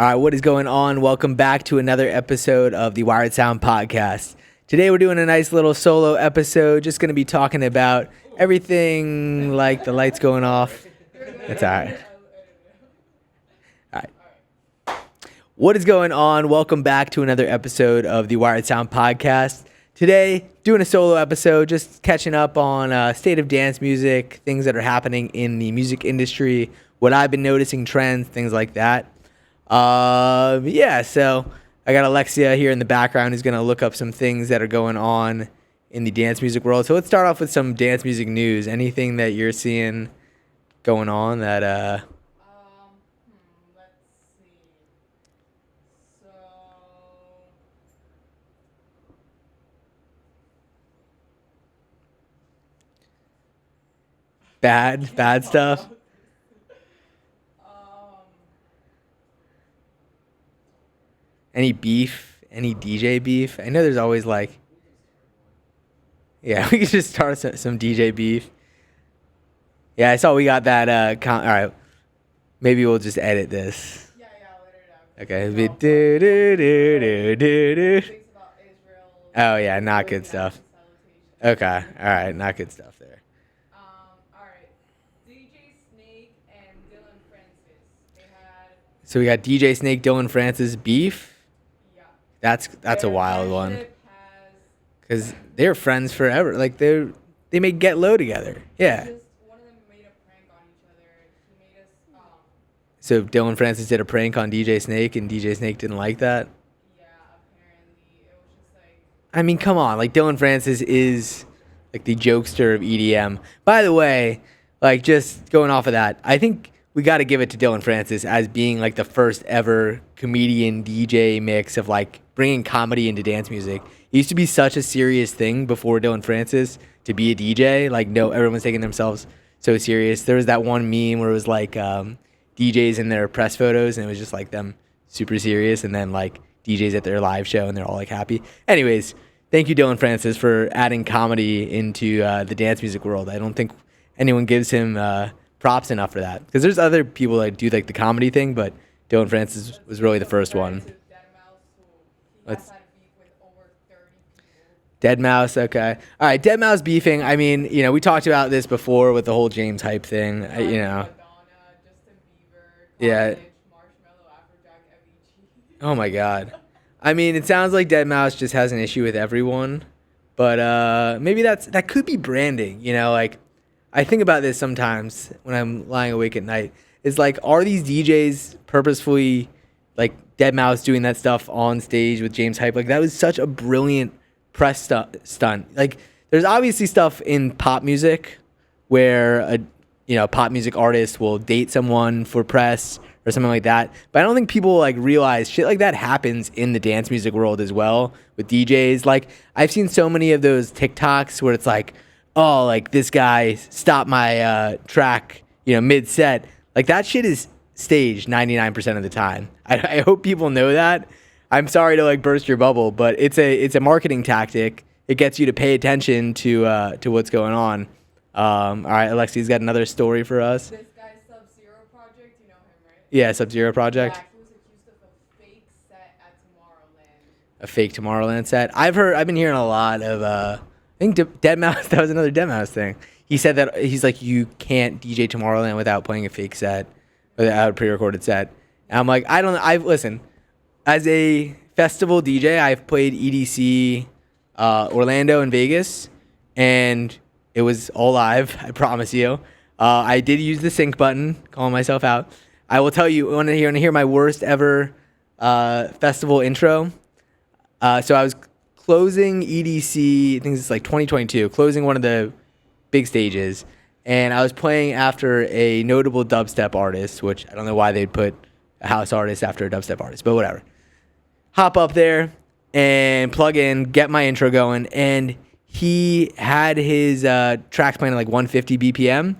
All right, what is going on? Welcome back to another episode of the Wired Sound Podcast. Today we're doing a nice little solo episode, just going to be talking about everything like the lights going off. That's all right. All right. What is going on? Welcome back to another episode of the Wired Sound Podcast. Today, doing a solo episode, just catching up on state of dance music, things that are happening in the music industry, what I've been noticing, trends, things like that. So I got Alexia here in the background who's going to look up some things that are going on in the dance music world. So let's start off with some dance music news. Anything that you're seeing going on that, Let's see. So, bad stuff? Any beef? Any DJ beef? I know there's always like, yeah, we could just start some DJ beef. Yeah, I saw we got that, all right, maybe we'll just edit this. yeah, I'll edit it out. Okay, So, be do. things about Israel. Oh yeah, not good stuff. Okay, all right, not good stuff there. Alright. DJ Snake and Dylan Francis. They had, So we got DJ Snake, Dylan Francis beef. yeah. That's a Their wild one. friendship has Because they're friends forever. Like they make Get Low together. Yeah. just, one of them made a prank on each other. He made us, So Dylan Francis did a prank on DJ Snake, and DJ Snake didn't like that. yeah, apparently. It was just like, I mean, come on. Like Dylan Francis is like the jokester of EDM. By the way, like just going off of that, I think we got to give it to Dylan Francis as being like the first ever comedian DJ mix of like bringing comedy into dance music. It used to be such a serious thing before Dylan Francis to be a DJ. Like no, everyone's taking themselves so serious. There was that one meme where it was like DJs in their press photos and it was just like them super serious, and then like DJs at their live show and they're all like happy. Anyways, thank you Dylan Francis for adding comedy into the dance music world. I don't think anyone gives him props enough for that, because there's other people that do like the comedy thing, but Dylan Francis was really the first one. to Deadmau5, who he Let's- has had beef with over 30 people. Deadmau5, okay. All right, Deadmau5 beefing. I mean, we talked about this before with the whole James Hype thing. Madonna, Justin Bieber, Yeah. College, Marshmello, Afrojack, Avicii. Oh my God. I mean, it sounds like Deadmau5 just has an issue with everyone, but maybe that could be branding. Like I think about this sometimes when I'm lying awake at night. Is like, are these DJs purposefully like Deadmau5 doing that stuff on stage with James Hype? Like that was such a brilliant press stunt. Like there's obviously stuff in pop music where a pop music artist will date someone for press or something like that. But I don't think people like realize shit like that happens in the dance music world as well with DJs. Like I've seen so many of those TikToks where it's like, oh, like this guy stopped my track, mid set. Like that shit is staged 99% of the time. I hope people know that. I'm sorry to like burst your bubble, but it's a marketing tactic. It gets you to pay attention to what's going on. All right, Alexi's got another story for us. This guy's Sub-Zero Project, you know him, right? Yeah, Sub-Zero Project. Yeah, he was accused of a fake set at Tomorrowland. A fake Tomorrowland set. I've been hearing a lot of I think Deadmau5, that was another Deadmau5 thing. He said that he's like, you can't DJ Tomorrowland without playing a fake set, without a pre-recorded set. And I'm like, listen, as a festival DJ, I've played EDC, Orlando and Vegas, and it was all live, I promise you. I did use the sync button, calling myself out. I will tell you, want to hear my worst ever festival intro? So I was closing EDC, I think it's like 2022, closing one of the big stages, and I was playing after a notable dubstep artist, which I don't know why they'd put a house artist after a dubstep artist, but whatever. Hop up there and plug in, get my intro going, and he had his tracks playing at like 150 BPM.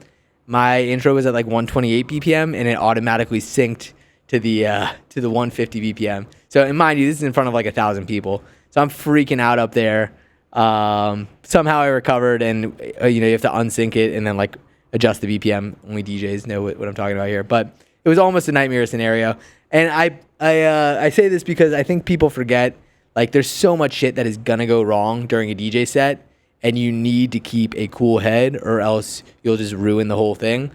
My intro was at like 128 BPM, and it automatically synced to the 150 BPM. So, and mind you, this is in front of like 1,000 people. So I'm freaking out up there. Somehow I recovered, and you have to unsync it and then like adjust the BPM. Only DJs know what I'm talking about here. But it was almost a nightmare scenario. And I say this because I think people forget, like, there's so much shit that is gonna go wrong during a DJ set, and you need to keep a cool head, or else you'll just ruin the whole thing.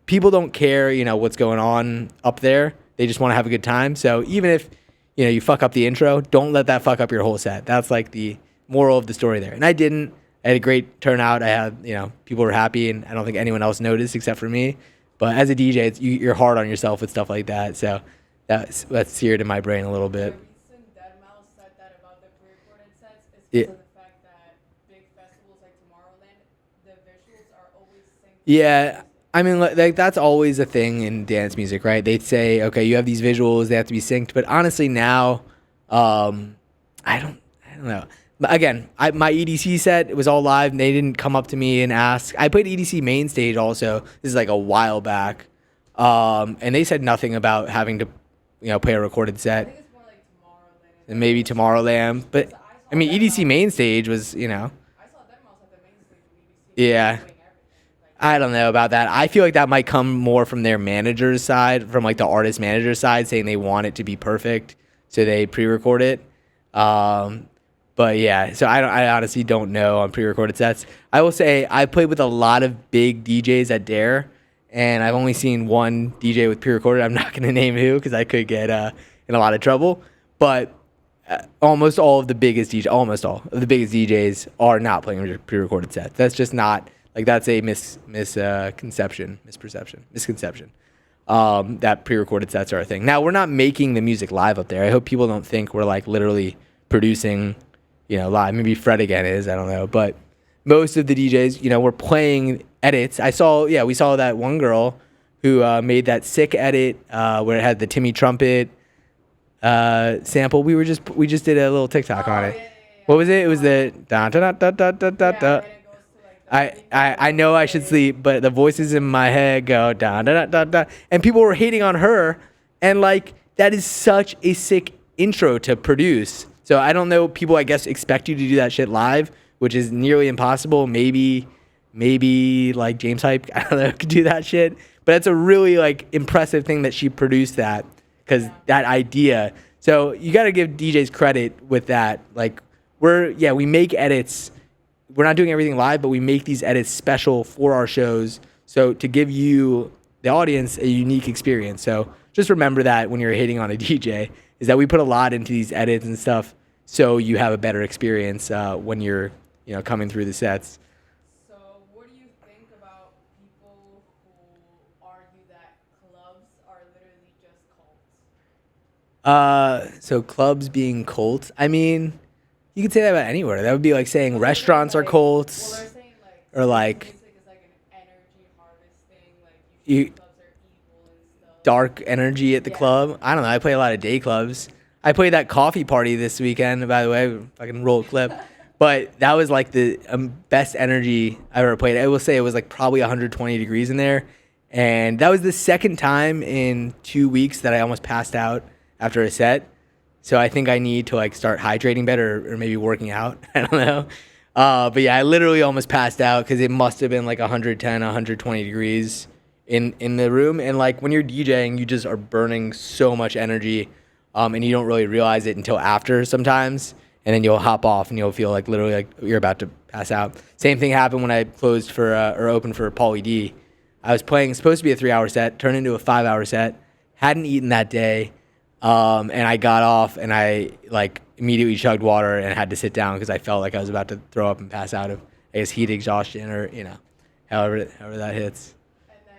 People don't care, what's going on up there. They just want to have a good time. So even if, you fuck up the intro, don't let that fuck up your whole set. That's like the moral of the story there. And I didn't. I had a great turnout. I had, people were happy, and I don't think anyone else noticed except for me. But as a DJ, you're hard on yourself with stuff like that. So that's seared in my brain a little bit. The reason Deadmau5 said that about the pre-recorded sets is Yeah. because of the fact that big festivals like Tomorrowland, the visuals are always synced. Yeah. I mean, like that's always a thing in dance music, right? They'd say, okay, you have these visuals, they have to be synced. But honestly, now, I don't know. But again, my EDC set, it was all live, and they didn't come up to me and ask. I played EDC main stage also. This is like a while back, and they said nothing about having to, play a recorded I set. think it's more like Tomorrowland. And maybe Tomorrowland, but I mean, EDC main stage was, I saw Deadmau5 at the main stage of BBC. Yeah. Doing everything. Like, I don't know about that. I feel like that might come more from their manager's side, from like the artist manager's side, saying they want it to be perfect, so they pre-record it. But yeah, so I honestly don't know on pre-recorded sets. I will say I played with a lot of big DJs at Dare, and I've only seen one DJ with pre-recorded. I'm not going to name who because I could get in a lot of trouble. But almost all of the biggest DJs are not playing with pre-recorded sets. That's just not, like, that's a misconception. That pre-recorded sets are a thing. Now, we're not making the music live up there. I hope people don't think we're like literally producing, live. Maybe Fred again is, I don't know. But most of the DJs, we're playing edits. We saw that one girl who made that sick edit where it had the Timmy Trumpet sample. We just did a little TikTok on it. yeah. What was it? It was the da da da da da da da da. and it goes to like the I know I should sleep, but the voices in my head go da da da da da. And people were hating on her, and like that is such a sick intro to produce. So I don't know. People, I guess, expect you to do that shit live, which is nearly impossible. Maybe like James Hype, I don't know, could do that shit. But it's a really like impressive thing that she produced that, because that idea. So you got to give DJs credit with that. Like we make edits. We're not doing everything live, but we make these edits special for our shows. So to give you, the audience, a unique experience. So just remember that when you're hitting on a DJ, is that we put a lot into these edits and stuff, so you have a better experience when you're, coming through the sets. So, what do you think about people who argue that clubs are literally just cults? So clubs being cults. I mean, you could say that about anywhere. That would be like saying restaurants are cults, Well, they're saying like or like music is like an energy harvesting. Like you think clubs are evil and stuff. dark energy at the club. I don't know. I play a lot of day clubs. I played that coffee party this weekend, by the way. Fucking roll a clip. But that was like the best energy I've ever played. I will say it was like probably 120 degrees in there. And that was the second time in 2 weeks that I almost passed out after a set. So I think I need to like start hydrating better, or maybe working out. I don't know. But yeah, I literally almost passed out because it must have been like 110, 120 degrees in the room. And like when you're DJing, you just are burning so much energy, and you don't really realize it until after sometimes. And then you'll hop off and you'll feel like literally like you're about to pass out. Same thing happened when I closed for or opened for Pauly D. I was playing, supposed to be a 3-hour set, turned into a 5-hour set. Hadn't eaten that day, and I got off and I like immediately chugged water and had to sit down because I felt like I was about to throw up and pass out of, I guess, heat exhaustion, or however that hits. And then,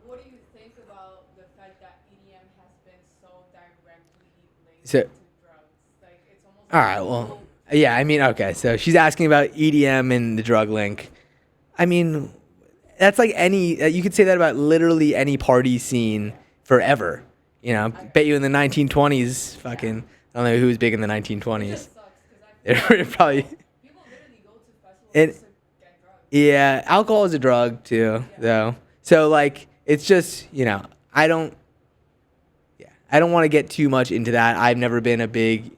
what do you think about the fact that EDM has been so directly linked So- to drugs? Like it's almost. All right, well, yeah, I mean, okay, so she's asking about EDM and the drug link. I mean, that's like you could say that about literally any party scene forever. Bet you in the 1920s, fucking, I don't know who was big in the 1920s. It just sucks because I feel like Probably. people literally go to festivals And- just to get drugs. Yeah, alcohol is a drug too, though. So like, it's just, I don't want to get too much into that. I've never been a big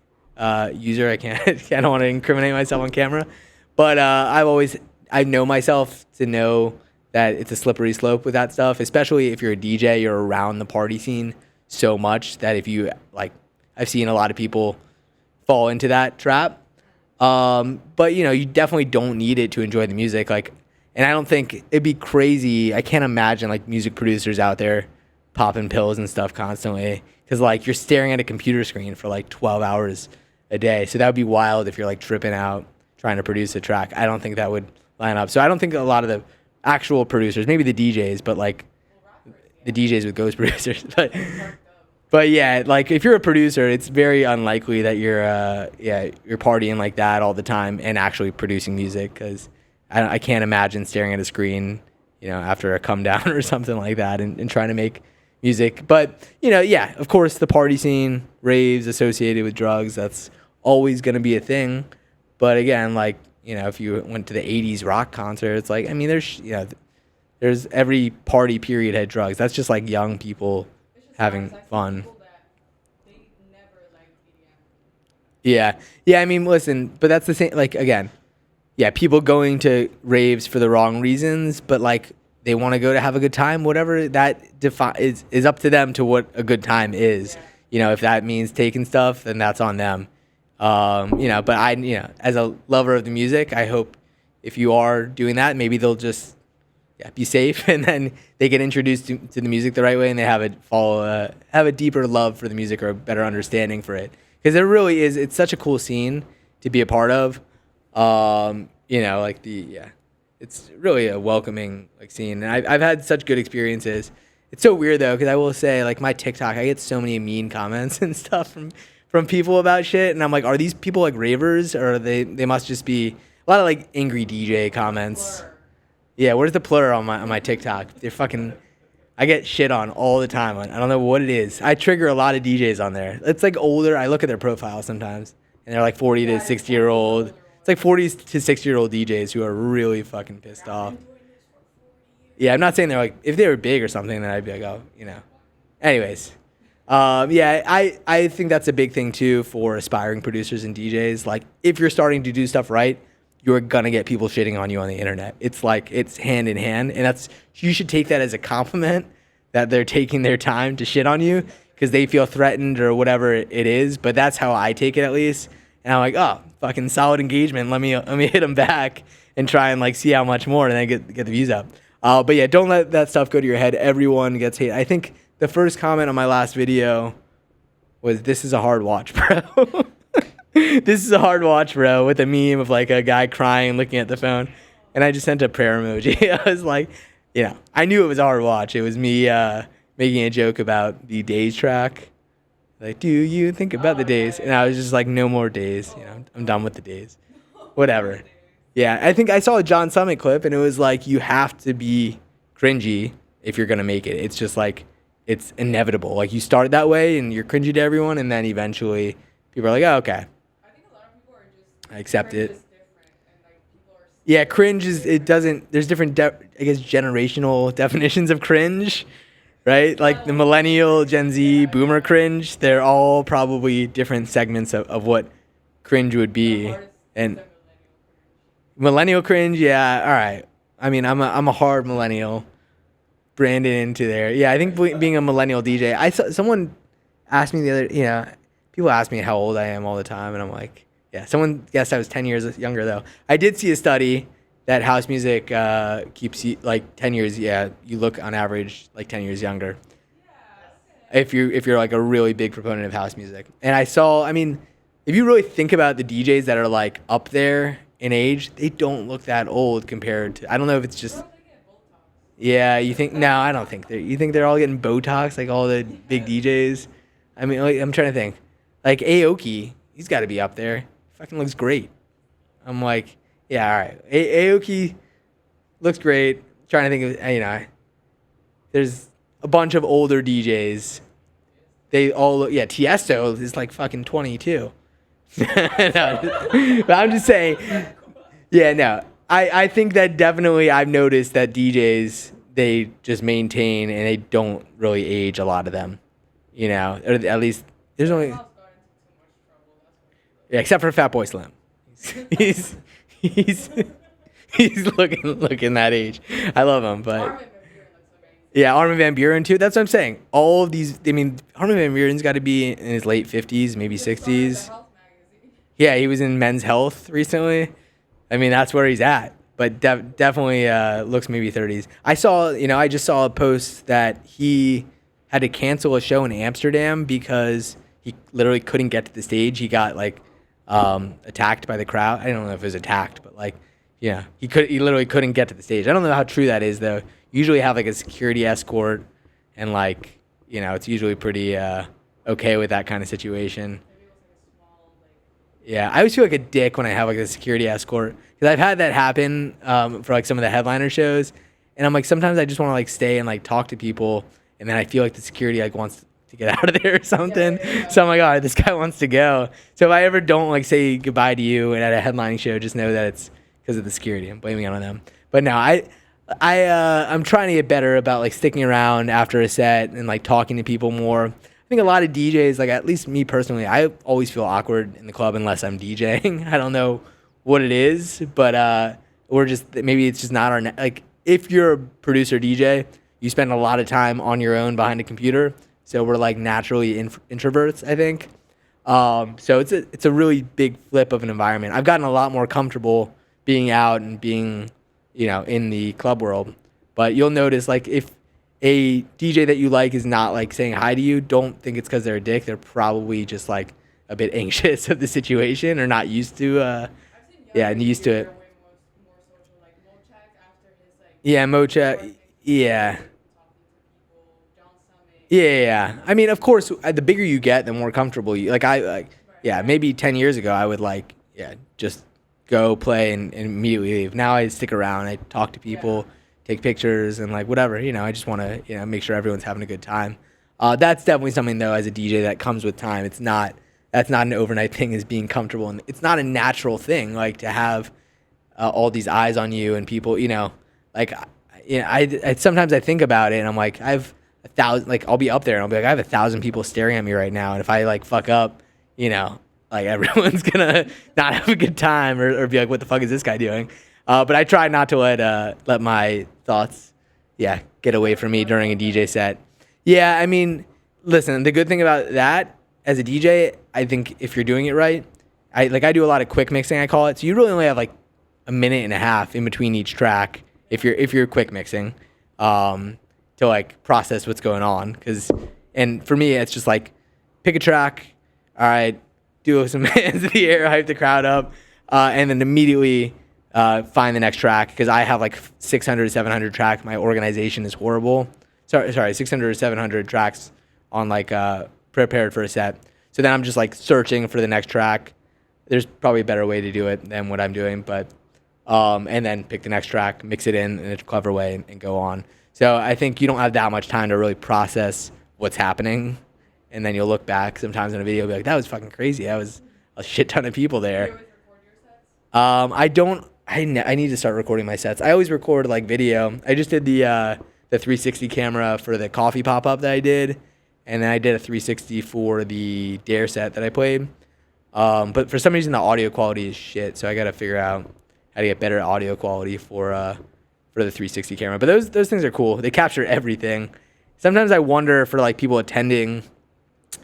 user. I don't want to incriminate myself on camera, but I know myself to know that it's a slippery slope with that stuff, especially if you're a DJ, you're around the party scene so much that if you like, I've seen a lot of people fall into that trap. But you know, you definitely don't need it to enjoy the music. Like, and I don't think it'd be crazy. I can't imagine like music producers out there popping pills and stuff constantly because like you're staring at a computer screen for like 12 hours a day. So that would be wild if you're like tripping out trying to produce a track. I don't think that would line up. So I don't think a lot of the actual producers, maybe the DJs, but like the DJs with ghost producers, but yeah, like if you're a producer, it's very unlikely that you're partying like that all the time and actually producing music because I can't imagine staring at a screen, you know, after a come down or something like that and trying to make music. But you know, yeah, of course, the party scene, raves associated with drugs, that's always going to be a thing. But again, like you know, if you went to the '80s rock concerts, like I mean, there's every party period had drugs. That's just like young people having fun. Yeah. Yeah, I mean, listen, but that's the same, like, again, yeah, people going to raves for the wrong reasons, but, like, they want to go to have a good time, whatever that is up to them to what a good time is. You know, if that means taking stuff, then that's on them. You know, but you know, as a lover of the music, I hope if you are doing that, maybe they'll just be safe, and then they get introduced to the music the right way, and they have a deeper love for the music or a better understanding for it. Because it really is, it's such a cool scene to be a part of. You know, like it's really a welcoming like scene, and I've had such good experiences. It's so weird though, because I will say, like my TikTok, I get so many mean comments and stuff from people about shit, and I'm like, are these people like ravers, or are they must just be a lot of like angry DJ comments. Yeah, where's the plur on my TikTok? They're fucking. I get shit on all the time. I don't know what it is. I trigger a lot of DJs on there. It's like older. I look at their profile sometimes, and they're like 40 to 60-year-old. It's like 40 to 60-year-old DJs who are really fucking pissed off. Yeah, I'm not saying they're like, if they were big or something, then I'd be like, oh, you know. Anyways, yeah, I think that's a big thing too for aspiring producers and DJs. Like, if you're starting to do stuff right, you're gonna get people shitting on you on the internet. It's like, it's hand in hand, and you should take that as a compliment that they're taking their time to shit on you because they feel threatened or whatever it is. But that's how I take it, at least. And I'm like, oh, fucking solid engagement. Let me hit them back and try and like see how much more, and then get the views up. But yeah, don't let that stuff go to your head. Everyone gets hate. I think the first comment on my last video was, "This is a hard watch, bro." This is a hard watch, bro, with a meme of like a guy crying looking at the phone. And I just sent a prayer emoji. I was like, you know, I knew it was a hard watch. It was me making a joke about the Days track. Like, do you think about the days? And I was just like, no more days. You know, I'm done with the days. Whatever. Yeah, I think I saw a John Summit clip, and it was like, you have to be cringy if you're going to make it. It's just like, it's inevitable. Like, you start that way, and you're cringy to everyone, and then eventually people are like, oh, okay. I accept it. Yeah, cringe is, it doesn't, there's different, I guess, generational definitions of cringe, right? Like the millennial, Gen Z, boomer cringe, they're all probably different segments of what cringe would be. And millennial cringe, yeah, all right. I mean, I'm a hard millennial, branded into there. Yeah, I think being a millennial DJ, someone asked me the other, you know, people ask me how old I am all the time, and I'm like, yeah, someone guessed I was 10 years younger, though. I did see a study that house music keeps you, like, 10 years, yeah, you look on average like 10 years younger. If you're like a really big proponent of house music. And I mean, if you really think about the DJs that are like up there in age, they don't look that old compared to, I don't know if it's just, yeah, you think, no, I don't think you think they're all getting Botox, like all the big DJs? I mean, like, I'm trying to think. Like Aoki, he's got to be up there. Fucking looks great. I'm like, yeah, all right. Aoki looks great. Trying to think of, you know, there's a bunch of older DJs. They all look, yeah, Tiesto is like fucking 22. No, but I'm just saying, yeah, no. I think that definitely I've noticed that DJs, they just maintain and they don't really age, a lot of them. You know, or at least there's only... Yeah, except for Fatboy Slim. He's he's looking that age. I love him, but Yeah, Armin van Buren too. That's what I'm saying. All of these. I mean, Armin van Buren's got to be in his late 50s, maybe Just started the 60s. health magazine. Yeah, he was in Men's Health recently. I mean, that's where he's at. But definitely looks maybe 30s. I just saw a post that he had to cancel a show in Amsterdam because he literally couldn't get to the stage. He got like attacked by the crowd. I don't know if it was attacked, but like, yeah, he literally couldn't get to the stage. I don't know how true that is though. Usually have like a security escort, and like, it's usually pretty okay with that kind of situation. Maybe it was like a small, like, Yeah, I always feel like a dick when I have like a security escort because I've had that happen for like some of the headliner shows, and I'm like sometimes I just want to like stay and like talk to people, and then I feel like the security like wants to get out of there or something. Yeah. So I'm like, all right, this guy wants to go. So if I ever don't like say goodbye to you and at a headlining show, just know that it's because of the security. I'm blaming it on them. But no, I'm trying to get better about like sticking around after a set and like talking to people more. I think a lot of DJs, like at least me personally, I always feel awkward in the club unless I'm DJing. I don't know what it is, but or just maybe it's just not our like. If you're a producer DJ, you spend a lot of time on your own behind a computer, so we're like naturally introverts, I think. So it's a really big flip of an environment. I've gotten a lot more comfortable being out and being in the club world. But you'll notice, like, if a DJ that you like is not, like, saying hi to you, don't think it's because they're a dick. They're probably just, like, a bit anxious of the situation or not used to, I've seen and used to it. way more social, like Mochak after his like. Yeah, Mocha, working, yeah. talking to people, John Summit. Yeah. I mean, of course, the bigger you get, the more comfortable you, maybe 10 years ago, I would, just go play and immediately leave. Now I stick around. I talk to people, take pictures, and like whatever. I just want to make sure everyone's having a good time. That's definitely something though as a DJ that comes with time. That's not an overnight thing. Is being comfortable, and it's not a natural thing like to have all these eyes on you and people. I sometimes I think about it and I'm like I have 1,000. Like I'll be up there and I'll be like I have 1,000 people staring at me right now, and if I like fuck up, like everyone's gonna not have a good time or be like, what the fuck is this guy doing? But I try not to let my thoughts, get away from me during a DJ set. Yeah, I mean, listen, the good thing about that as a DJ, I think if you're doing it right, I do a lot of quick mixing, I call it. So you really only have like a minute and a half in between each track if you're quick mixing to like process what's going on. And for me, it's just like pick a track, all right, do some hands in the air, hype the crowd up, and then immediately find the next track because I have like 600, 700 tracks. My organization is horrible. Sorry, 600 or 700 tracks on like prepared for a set. So then I'm just like searching for the next track. There's probably a better way to do it than what I'm doing, but and then pick the next track, mix it in a clever way, and go on. So I think you don't have that much time to really process what's happening. And then you'll look back sometimes in a video and be like, that was fucking crazy. That was a shit ton of people Do you there. always record your sets? I don't. I need to start recording my sets. I always record like video. I just did the 360 camera for the coffee pop-up that I did. And then I did a 360 for the Dare set that I played. But for some reason, the audio quality is shit. So I got to figure out how to get better audio quality for the 360 camera. But those things are cool. They capture everything. Sometimes I wonder for like people attending,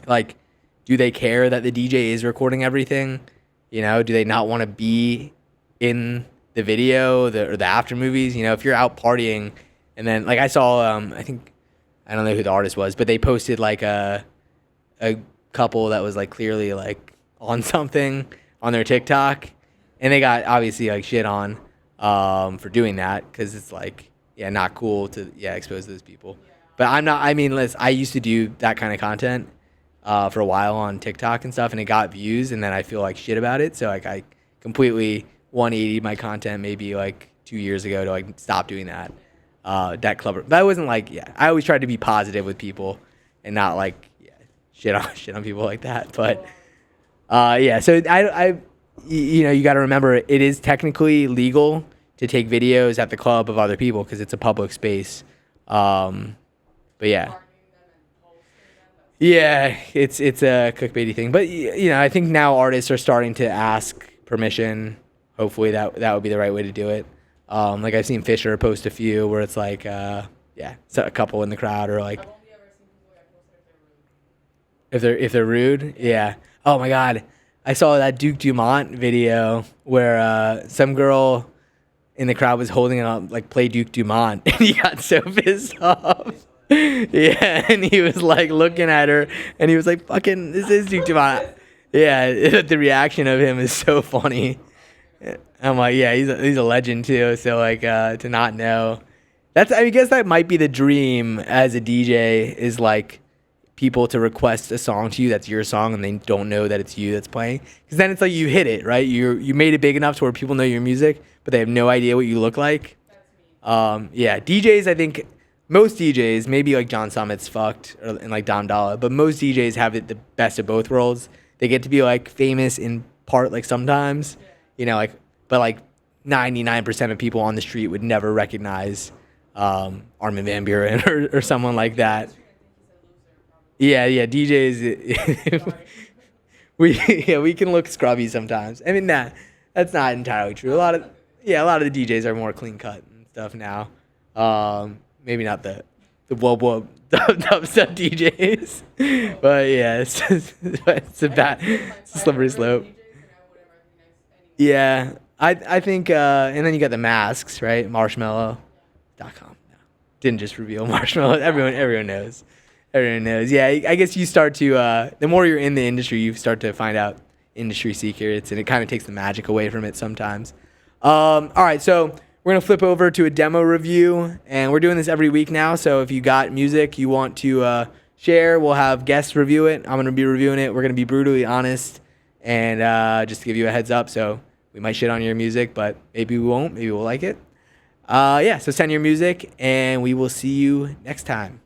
like, do they care that the DJ is recording everything? Do they not want to be in the video or the after movies? If you're out partying and then like I saw, I don't know who the artist was, but they posted like a couple that was like clearly like on something on their TikTok, and they got obviously like shit on for doing that because it's like not cool to expose those people. But I'm not. I mean, listen, I used to do that kind of content for a while on TikTok and stuff, and it got views, and then I feel like shit about it. So like I completely 180 my content maybe like 2 years ago to like stop doing that. That clever. But I wasn't like I always tried to be positive with people and not like shit on people like that. But so I you got to remember it is technically legal to take videos at the club of other people because it's a public space. But yeah. Yeah, it's a clickbaity thing, but I think now artists are starting to ask permission. Hopefully that would be the right way to do it. Like I've seen Fisher post a few where it's like Yeah, so a couple in the crowd or like I've only ever seen people get posted if they're rude. if they're rude. Yeah. Oh my God, I saw that Duke Dumont video where some girl in the crowd was holding it up like play Duke Dumont, and he got so pissed off. Yeah, and he was like looking at her, and he was like, "Fucking, this is Duke Dumont." Yeah, the reaction of him is so funny. I'm like, yeah, he's a legend too. So like to not know, I guess that might be the dream as a DJ is like people to request a song to you that's your song and they don't know that it's you that's playing, because then it's like you hit it right. You made it big enough to where people know your music, but they have no idea what you look like. Yeah, DJs. I think most DJs, maybe like John Summit's fucked and like Dom Dalla, but most DJs have it the best of both worlds. They get to be like famous in part, like sometimes, like, but like 99% of people on the street would never recognize Armin van Buren or someone like that. Yeah, DJs. we can look scrubby sometimes. I mean that's not entirely true. A lot of the DJs are more clean cut and stuff now. Maybe not the wub dubstep DJs, but yeah, it's a slippery slope. Yeah, I think, and then you got the masks, right? Marshmallow.com. No, didn't just reveal Marshmallow. Everyone knows. Everyone knows. Yeah, I guess you start to, the more you're in the industry, you start to find out industry secrets, and it kind of takes the magic away from it sometimes. All right, so we're going to flip over to a demo review, and we're doing this every week now, so if you got music you want to share, we'll have guests review it. I'm going to be reviewing it. We're going to be brutally honest, and just to give you a heads up, so we might shit on your music, but maybe we won't. Maybe we'll like it. Yeah, so send your music, and we will see you next time.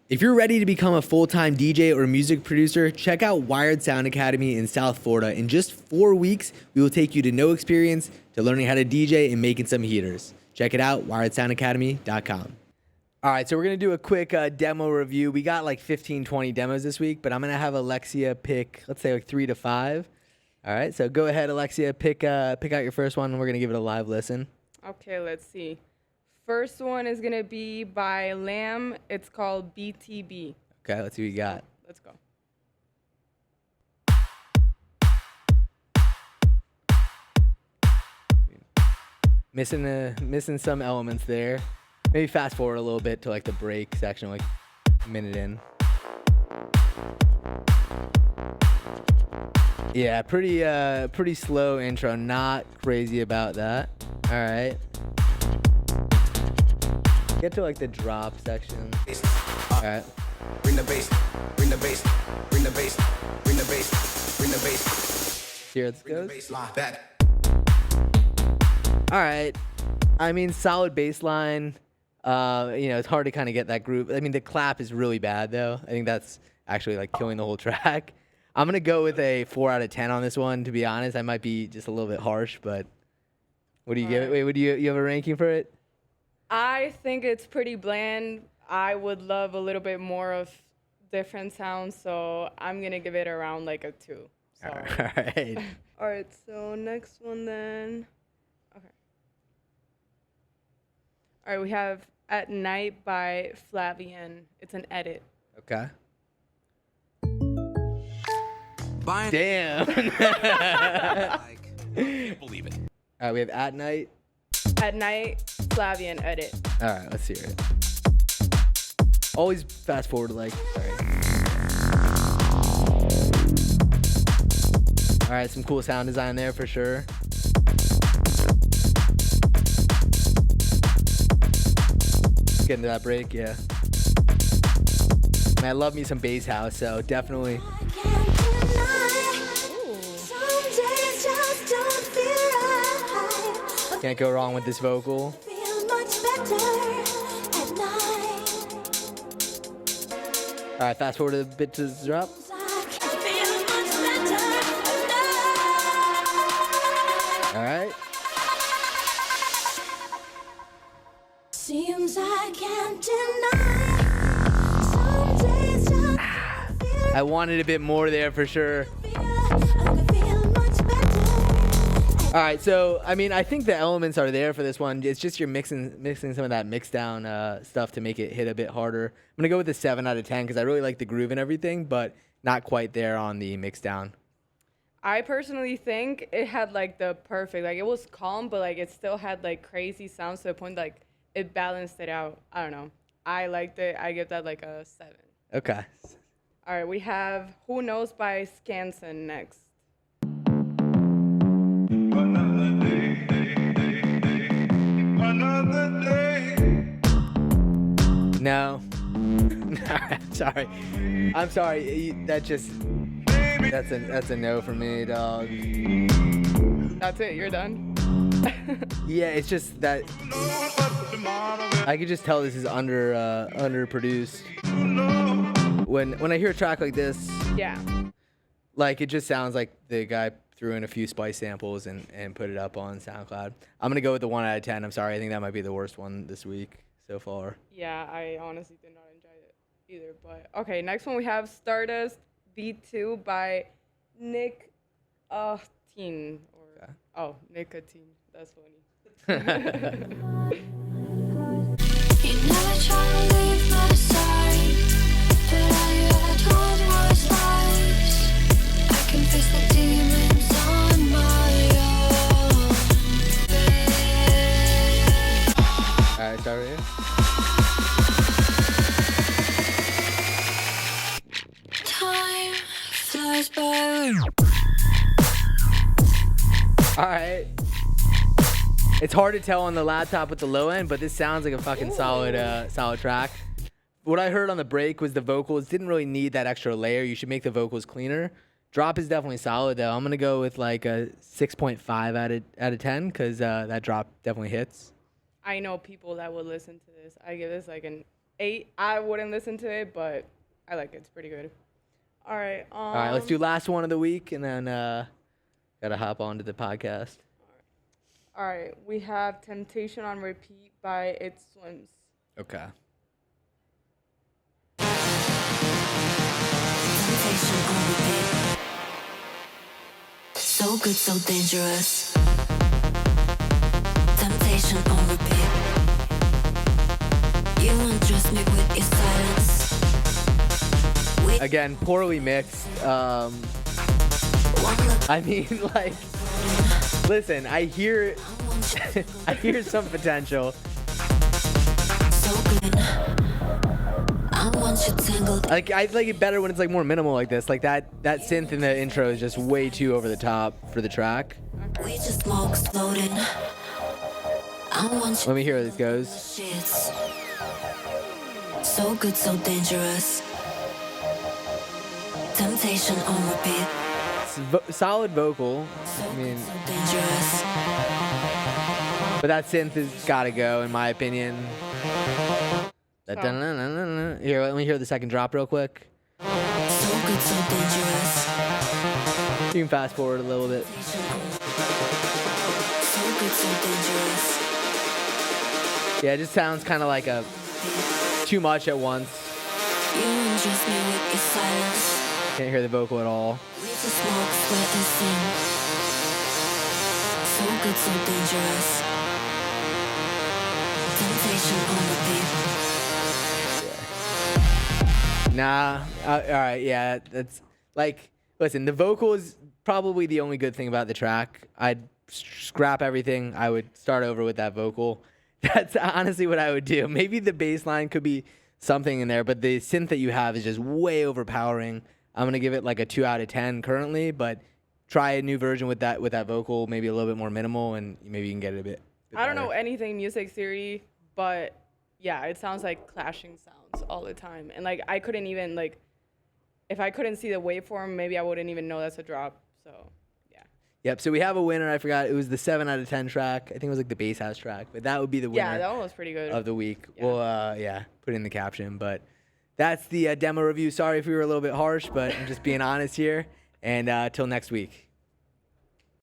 If you're ready to become a full-time DJ or music producer, check out Wired Sound Academy in South Florida. In just 4 weeks, we will take you to no experience to learning how to DJ and making some heaters. Check it out, wiredsoundacademy.com. All right, so we're going to do a quick demo review. We got like 15, 20 demos this week, but I'm going to have Alexia pick, let's say like 3 to 5. All right, so go ahead, Alexia, pick out your first one, and we're going to give it a live listen. Okay, let's see. First one is going to be by Lamb. It's called BTB. Okay, let's see what you got. Let's go. Missing some elements there. Maybe fast forward a little bit to like the break section, like a minute in. Yeah, pretty slow intro. Not crazy about that. All right. Get to like the drop section. All right. Bring the bass, bring the bass, bring the bass, bring the bass, bring the bass. Here it goes. Bass line back. All right. I mean, solid bass line. It's hard to kind of get that groove. I mean, the clap is really bad though. I think that's actually like killing the whole track. I'm gonna go with a 4 out of 10 on this one. To be honest, I might be just a little bit harsh, but what do you give it? Wait, you have a ranking for it? I think it's pretty bland. I would love a little bit more of different sounds, so I'm going to give it around like a 2. So. All right. All right, so next one then. Okay. All right, we have At Night by Flavian. It's an edit. Okay. Damn. I Can't believe it. All right, we have At Night. At Night, Flavian edit. All right, let's hear it. Always fast forward, like. Sorry. All right, some cool sound design there for sure. Let's get into that break, yeah. Man, I love me some bass house, so definitely. Can't go wrong with this vocal. All right, fast forward a bit to the drop. All right. Seems I can't deny. Some days just I wanted a bit more there for sure. feel much better All right, so I mean, I think the elements are there for this one. It's just you're mixing some of that mix down stuff to make it hit a bit harder. I'm gonna go with the 7 out of 10 because I really like the groove and everything, but not quite there on the mix down. I personally think it had like the perfect, like it was calm, but like it still had like crazy sounds to the point like it balanced it out. I don't know. I liked it. I give that like a 7. Okay. All right, we have Who Knows by Skansen next. No. Sorry. I'm sorry. That's a no for me, dog. That's it. You're done. Yeah, it's just that I could just tell this is underproduced. When I hear a track like this, Yeah. like it just sounds like the guy threw in a few Spice samples and put it up on SoundCloud. I'm gonna go with the 1 out of 10. I'm sorry. I think that might be the worst one this week so far. Yeah, I honestly did not enjoy it either. But okay, next one we have Stardust V2 by Nick Teen. Okay. Oh, Nicotine. That's funny. You never try to leave my side, but all you ever told was lies. I can face the demons on my own. All right, start right here. Time flies by. All right. It's hard to tell on the laptop with the low end, but this sounds like a fucking solid track. What I heard on the break was the vocals didn't really need that extra layer. You should make the vocals cleaner. Drop is definitely solid though. I'm gonna go with like a 6.5 out of 10 because that drop definitely hits. I know people that would listen to this. I give this like an 8. I wouldn't listen to it, but I like it. It's pretty good. All right. All right, let's do last one of the week and then gotta hop on to the podcast. All right. We have Temptation on Repeat by It Swims. Okay. Temptation on repeat. So good, so dangerous. Temptation on repeat. You undress me with your silence. Again, poorly mixed. I mean, like, listen, I hear some potential. So good. I want you tangled. Like, I like it better when it's like more minimal like this. Like that synth in the intro is just way too over the top for the track. We just smoke floating. I want you. Let me hear how this goes. Shits. So good, so dangerous. Temptation on repeat. Solid vocal. So I mean, good, so dangerous. but that synth has got to go, in my opinion. That dun-dun-dun-dun-dun. Here, let me hear the second drop real quick. So good, so dangerous. You can fast forward a little bit. So good, so dangerous. Yeah, it just sounds kind of like a too much at once. You undress me with your silence. Can't hear the vocal at all. We just smoke, sweat, and sing. So good, so dangerous. Temptation on repeat. Nah. All right. Yeah. That's like, listen, the vocal is probably the only good thing about the track. I'd scrap everything. I would start over with that vocal. That's honestly what I would do. Maybe the bass line could be something in there, but the synth that you have is just way overpowering. I'm going to give it like a 2 out of 10 currently, but try a new version with that vocal, maybe a little bit more minimal, and maybe you can get it a bit I don't know better. anything music theory, but yeah, it sounds like clashing sounds all the time. And like I couldn't even like, if I couldn't see the waveform, maybe I wouldn't even know that's a drop. So yeah. Yep. So we have a winner. I forgot. It was the 7 out of 10 track. I think it was like the bass house track, but that would be the winner Yeah, that one was pretty good. of the week. Yeah. We'll put it in the caption, but that's the demo review. Sorry if we were a little bit harsh, but I'm just being honest here. And till next week.